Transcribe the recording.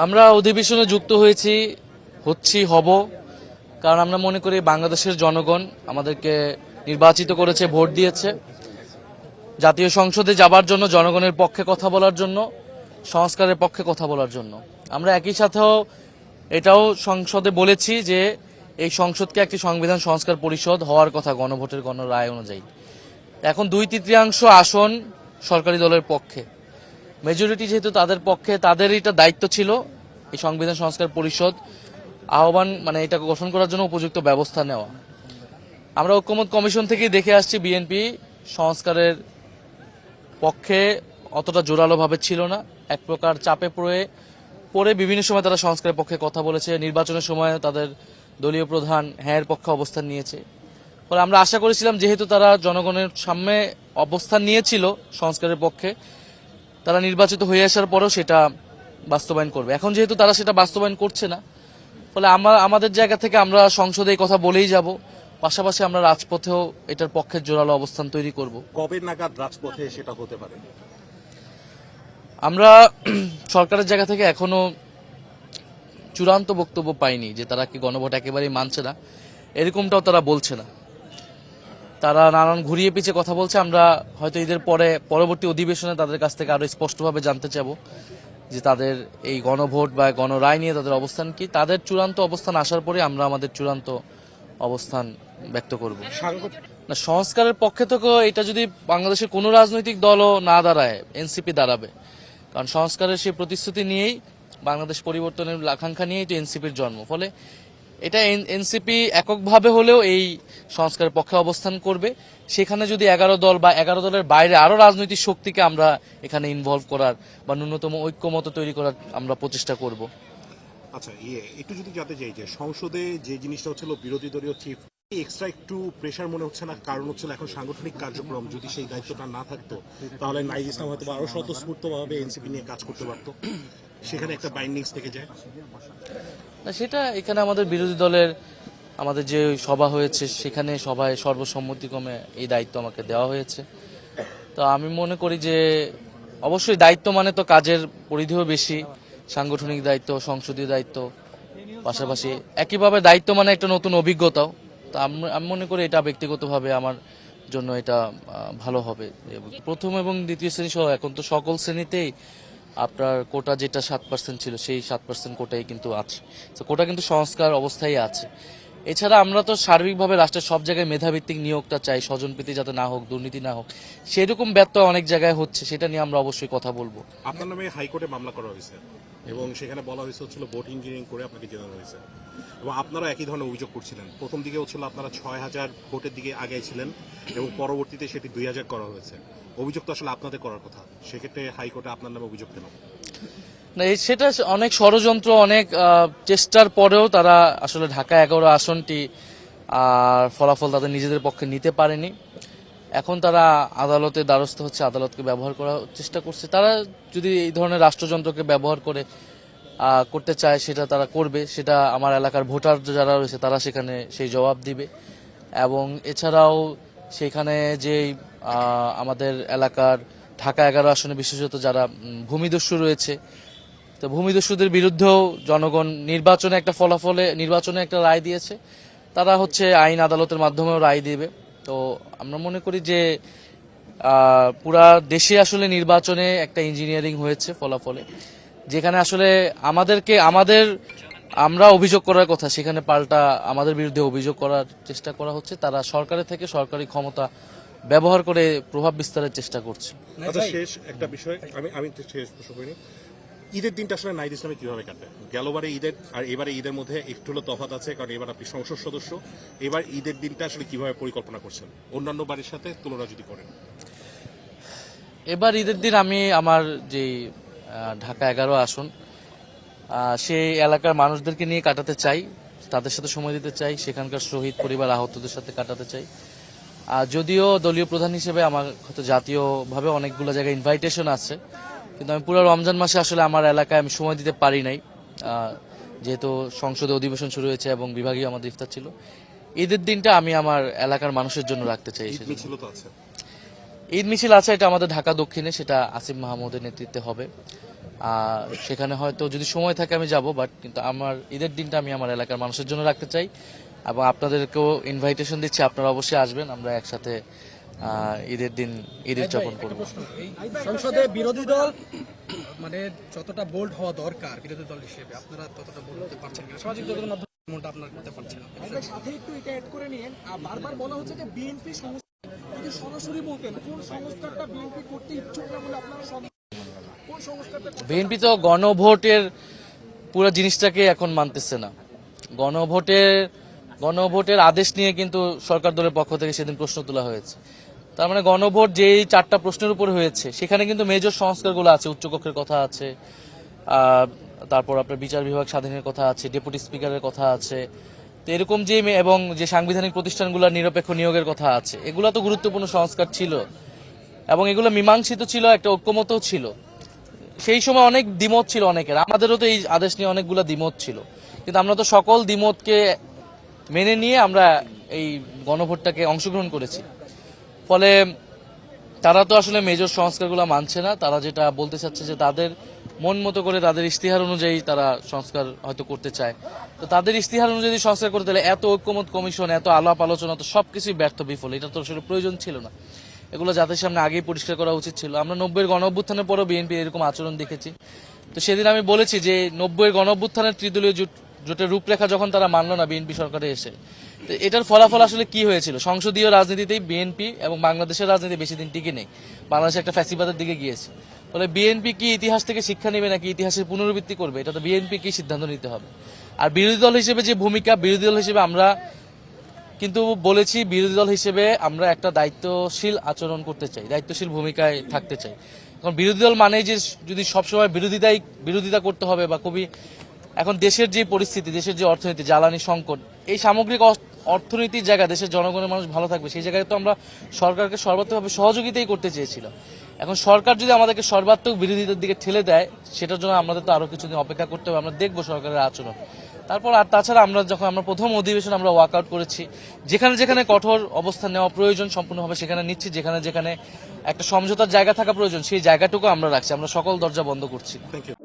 আমরা অধিবেশনে যুক্ত হব, কারণ আমরা মনে করি বাংলাদেশের জনগণ আমাদেরকে নির্বাচিত করেছে, ভোট দিয়েছে জাতীয় সংসদে যাবার জন্য, জনগণের পক্ষে কথা বলার জন্য, সংস্কারের পক্ষে কথা বলার জন্য। আমরা একই সাথেও এটাও সংসদে বলেছি যে এই সংসদকে একটি সংবিধান সংস্কার পরিষদ হওয়ার কথা গণভোটের গণরায় অনুযায়ী। এখন 2/3 আসন সরকারি দলের পক্ষে, মেজরিটি যেহেতু তাদের পক্ষে, তাদের এটা দায়িত্ব ছিল এই সংবিধান সংস্কার পরিষদ আহ্বান এটা গঠন করার জন্য উপযুক্ত ব্যবস্থা নেওয়া। আমরা ঐক্যমত কমিশন থেকে দেখে আসছি বিএনপি সংস্কারের পক্ষে অতটা জোরালোভাবে ছিল না, এক প্রকার চাপে পড়ে বিভিন্ন সময় তারা সংস্কারের পক্ষে কথা বলেছে, নির্বাচনের সময় তাদের দলীয় প্রধান হ্যাঁ এর পক্ষে অবস্থান নিয়েছে। ফলে আমরা আশা করেছিলাম যেহেতু তারা জনগণের সামনে অবস্থান নিয়েছিল সংস্কারের পক্ষে, তারা নির্বাচিত হয়ে আসার পরেও সেটা বাস্তবায়ন করবে। এখন যেহেতু তারা সেটা বাস্তবায়ন করছে না, ফলে আমাদের জায়গা থেকে আমরা সংসদে এই কথা বলেই যাব, পাশাপাশি আমরা রাজপথেও এটার পক্ষে জোরালো অবস্থান তৈরি করব। কবে নাগাদ রাজপথে সেটা হতে পারে? আমরা সরকারের জায়গা থেকে এখনো চূড়ান্ত বক্তব্য পাইনি যে তারা কি গণভোট একেবারেই মানছে না, এরকমটাও তারা বলছে না। তারা নানান ঘুরিয়ে পিছিয়ে কথা বলছে। আমরা হয়তো ঈদের পরে পরবর্তী অধিবেশনে তাদের কাছ থেকে আরো স্পষ্টভাবে জানতে চাবো যে তাদের এই গণভোট বা গণরায় নিয়ে তাদের অবস্থান কি। তাদের চূড়ান্ত অবস্থান আসার পরে আমরা আমাদের চূড়ান্ত অবস্থান ব্যক্ত করব। না, সংস্কারের পক্ষে থেকে এটা যদি বাংলাদেশের কোনো রাজনৈতিক দলও না দাঁড়ায়, এনসিপি দাঁড়াবে, কারণ সংস্কারের সেই প্রতিশ্রুতি নিয়েই, বাংলাদেশ পরিবর্তনের আকাঙ্ক্ষা নিয়েই তো এনসিপির জন্ম। ফলে এটা এনসিপি এককভাবে হলেও এই সংস্কারের পক্ষে অবস্থান করবে। সেখানে যদি 11 দল বা 11 দলের বাইরে আরো রাজনৈতিক শক্তিকে আমরা এখানে ইনভলভ করার বা ন্যূনতম ঐক্যমত তৈরি করার আমরা প্রচেষ্টা করব। আচ্ছা, একটু যদি জানতে চাই যে সংসদে যে জিনিসটা হচ্ছিল বিরোধী দলীয় চিফ, এক্সট্রা একটু প্রেশার মনে হচ্ছে না? কারণ হচ্ছিল এখন সাংগঠনিক কার্যক্রম যদি সেই দায়িত্বটা না থাকতো তাহলে নাইজ ইসলাম হয়তো আরো স্বতঃস্ফূর্তভাবে এনসিপি নিয়ে কাজ করতে পারতো, সেখানে একটা বাইন্ডিংস থেকে যায় না, সেটা এখানে আমাদের বিরোধী দলের আমাদের যে সভা হয়েছে সেখানে সভায় সর্বসম্মতিক্রমে এই দায়িত্ব আমাকে দেওয়া হয়েছে। তো আমি মনে করি যে অবশ্যই দায়িত্ব মানে তো কাজের পরিধিও বেশি, সাংগঠনিক দায়িত্ব, সংসদীয় দায়িত্ব, পাশাপাশি একইভাবে দায়িত্ব মানে একটা নতুন অভিজ্ঞতাও। তো আমি মনে করি এটা ব্যক্তিগতভাবে আমার জন্য এটা ভালো হবে। প্রথম এবং দ্বিতীয় শ্রেণী সহ এখন তো সকল শ্রেণীতেই আপনার কোটা যেটা 7% ছিল সেই 7% কোটাই কিন্তু আছে। তো কোটা কিন্তু সংস্কার অবস্থায় আছে। এছাড়া আমরা তো সার্বিকভাবে রাষ্ট্রের সব জায়গায় মেধাভিত্তিক নিয়োগটা চাই, স্বজনপ্রীতি যাতে না হোক, দুর্নীতি না হোক। সেরকম ব্যত্যয় অনেক জায়গায় হচ্ছে, সেটা নিয়ে আমরা অবশ্যই কথা বলবো। আপনার নামে হাইকোর্টে মামলা করা হয়েছে এবং সেখানে বলা হয়েছে হচ্ছিল ভোট ইঞ্জিনিয়ারিং করে আপনাকে জানানো হয়েছে, এবং আপনারা একই ধরনের অভিযোগ করছিলেন। প্রথম দিকে হচ্ছিল আপনারা 6000 ভোটের দিকে আগে ছিলেন এবং পরবর্তীতে সেটি 2000 করা হয়েছে। অভিযোগ তো আসলে আপনাদের করার কথা, সেক্ষেত্রে হাইকোর্টে আপনার নামে অভিযোগ কেন? না, সেটা অনেক ষড়যন্ত্র, অনেক চেষ্টার পরেও তারা আসলে ঢাকা 11 আসনটি ফলাফল তাদের নিজেদের পক্ষে নিতে পারেনি। এখন তারা আদালতে দ্বারস্থ হচ্ছে, আদালতকে ব্যবহার করার চেষ্টা করছে। তারা যদি এই ধরনের রাষ্ট্রযন্ত্রকে ব্যবহার করতে চায় সেটা তারা করবে, সেটা আমার এলাকার ভোটার যারা রয়েছে তারা সেখানে সেই জবাব দিবে। এবং এছাড়াও সেখানে যে আমাদের এলাকার ঢাকা 11 আসনে বিশেষত যারা ভূমিদস্যু রয়েছে, তো ভূমিদস্যুদের বিরুদ্ধেও জনগণ নির্বাচনে একটা রায় দিয়েছে। তারা আইন আদালতের মাধ্যমেও রায় দিবে। তো আমরা মনে করি যে পুরা দেশে আসলে নির্বাচনে একটা ইঞ্জিনিয়ারিং হয়েছে ফলাফলে, যেখানে আসলে আমরা অভিযোগ করার কথা সেখানে পাল্টা আমাদের বিরুদ্ধে অভিযোগ করার চেষ্টা করা হচ্ছে। তারা সরকারের থেকে সরকারি ক্ষমতা ব্যবহার করে প্রভাব বিস্তারের চেষ্টা করছে। আচ্ছা, শেষ একটা বিষয় আমি শেষ প্রশ্ন করি। ঈদের দিনটা আসলে নাইদ ইসলামে কিভাবে কাটবে? গেলবারে ঈদের আর এবারে ঈদের মধ্যে একটু হলো তফাৎ আছে, কারণ এবার আপনি সংসদ সদস্য। এবার ঈদের দিনটা আসলে কিভাবে পরিকল্পনা করছেন অন্যান্য বাড়ির সাথে তুলনা যদি করেন? এবার ঈদের দিন আমি আমার যে ঢাকা 11 আসন, সেই এলাকার মানুষদেরকে নিয়ে কাটাতে চাই, তাদের সাথে সময় দিতে চাই, সেখানকার শহীদ পরিবার আহতদের সাথে কাটাতে চাই। যদিও দলীয় প্রধান হিসেবে আমার হয়তো জাতীয়ভাবে অনেকগুলো জায়গায় ইনভাইটেশন আছে, কিন্তু আমি পুরো রমজান মাসে আসলে আমার এলাকায় আমি সময় দিতে পারি নাই, যেহেতু সংসদে অধিবেশন শুরু হয়েছে এবং বিভাগীয় আমাদের ইফতার ছিল। ঈদের দিনটা আমি আমার এলাকার মানুষের জন্য রাখতে চাই। ঈদ মিছিল আছে, এটা আমাদের ঢাকা দক্ষিণে, সেটা আসিফ মাহমুদের নেতৃত্বে হবে। সেখানে হয়তো যদি সময় থাকে আমি যাব, বাট কিন্তু আমার ঈদের দিনটা আমি আমার এলাকার মানুষের জন্য রাখতে চাই এবং আপনাদেরকেও ইনভাইটেশন দিচ্ছি, আপনারা অবশ্যই আসবেন, আমরা একসাথে ঈদের দিন ঈদ উদযাপন করবো। এই সংসদে বিরোধী দল মানে যতটা বোল্ড হওয়া দরকার বিরোধী দল হিসেবে আপনারা ততটা বোল্ড হতে পারছেন না, সামাজিক যোগাযোগের মাধ্যমে এমনটা আপনারা করতে পারছেন না। আপনার সাথে একটু এটা অ্যাড করে নিন। বারবার বলা হচ্ছে যে বিএনপি যদি সরাসরি বলতেন কোন সংস্কারটা বিএনপি করতে ইচ্ছুক না বলে আপনারা কোন সংস্কারটা বিএনপি তো গণভোটের পুরো জিনিসটাকে এখন মানতেছে না। গণভোটের আদেশ নিয়ে কিন্তু সরকার দলের পক্ষ থেকে সেদিন প্রশ্ন তোলা হয়েছে। তার মানে গণভোট যেই 4টা প্রশ্নের উপর হয়েছে সেখানে কিন্তু মেজর সংস্কারগুলো আছে, উচ্চকক্ষের কথা আছে, তারপর আপনার বিচার বিভাগ স্বাধীনের কথা আছে, ডেপুটি স্পিকারের কথা আছে, তো এরকম যে এবং যে সাংবিধানিক প্রতিষ্ঠানগুলোর নিরপেক্ষ নিয়োগের কথা আছে, এগুলো তো গুরুত্বপূর্ণ সংস্কার ছিল এবং এগুলো মীমাংসিত ছিল, একটা ঐক্যমতও ছিল। সেই সময় অনেক দ্বিমত ছিল অনেকের, আমাদেরও তো এই আদেশ নিয়ে অনেকগুলো দ্বিমত ছিল, কিন্তু আমরা তো সকল দ্বিমতকে মেনে নিয়ে আমরা এই গণভোটটাকে অংশগ্রহণ করেছি। ফলে তারা তো আসলে মেজর সংস্কারগুলো মানছে না, তারা যেটা বলতে চাচ্ছে যে তাদের মন মতো করে তাদের ইশতেহার অনুযায়ী তারা সংস্কার হয়তো করতে চায়। তো তাদের ইশতেহার অনুযায়ী সংস্কার করতে হলে এত ঐক্যমত কমিশন, এত আলাপ আলোচনা, তো সবকিছুই ব্যর্থ বিফল, এটা তো আসলে প্রয়োজন ছিল না। এগুলো জাতির সামনে আগেই পরিষ্কার করা উচিত ছিল। আমরা 90-এর গণ অভ্যুত্থানের পরও বিএনপি এরকম আচরণ দেখেছি। তো সেদিন আমি বলেছি যে 90-এর গণ অভ্যুত্থানের ত্রিদলীয় জোটের রূপরেখা যখন তারা মানল না বিএনপি সরকারে এসে, তো এটার ফলাফল আসলে কি হয়েছিল? সংসদীয় রাজনীতিতেই বিএনপি এবং বাংলাদেশের রাজনীতি বেশি দিন টিকে নেই, বাংলাদেশে একটা ফ্যাসিবাদের দিকে গিয়েছে। ফলে বিএনপি কি ইতিহাস থেকে শিক্ষা নেবে নাকি ইতিহাসের পুনরাবৃত্তি করবে, এটা তো বিএনপি কি সিদ্ধান্ত নিতে হবে। আর বিরোধী দল হিসেবে যে ভূমিকা, বিরোধী দল হিসেবে আমরা কিন্তু বলেছি, বিরোধী দল হিসেবে আমরা একটা দায়িত্বশীল আচরণ করতে চাই, দায়িত্বশীল ভূমিকায় থাকতে চাই। এখন বিরোধী দল মানে যে যদি সবসময় বিরোধিতা করতে হবে বা খুবই, এখন দেশের যে পরিস্থিতি, দেশের যে অর্থনীতি, জ্বালানি সংকট, এই সামগ্রিক অর্থনীতির জায়গা, দেশের জনগণের মানুষ ভালো থাকবে, সেই জায়গায় তো আমরা সরকারকে সর্বাত্মকভাবে সহযোগিতাই করতে চেয়েছিলাম। এখন সরকার যদি আমাদেরকে সর্বাত্মক বিরোধিতার দিকে ঠেলে দেয়, সেটার জন্য আমাদের তো আরো কিছুদিন অপেক্ষা করতে হবে, আমরা দেখবো সরকারের আচরণ। তারপর আর তাছাড়া আমরা যখন আমরা প্রথম অধিবেশন আমরা ওয়ার্কআউট করেছি, যেখানে যেখানে কঠোর অবস্থান নেওয়া প্রয়োজন সম্পূর্ণভাবে সেখানে নিচ্ছি, যেখানে যেখানে একটা সমঝোতার জায়গা থাকা প্রয়োজন সেই জায়গাটুকু আমরা রাখছি, আমরা সকল দরজা বন্ধ করছি। Thank you.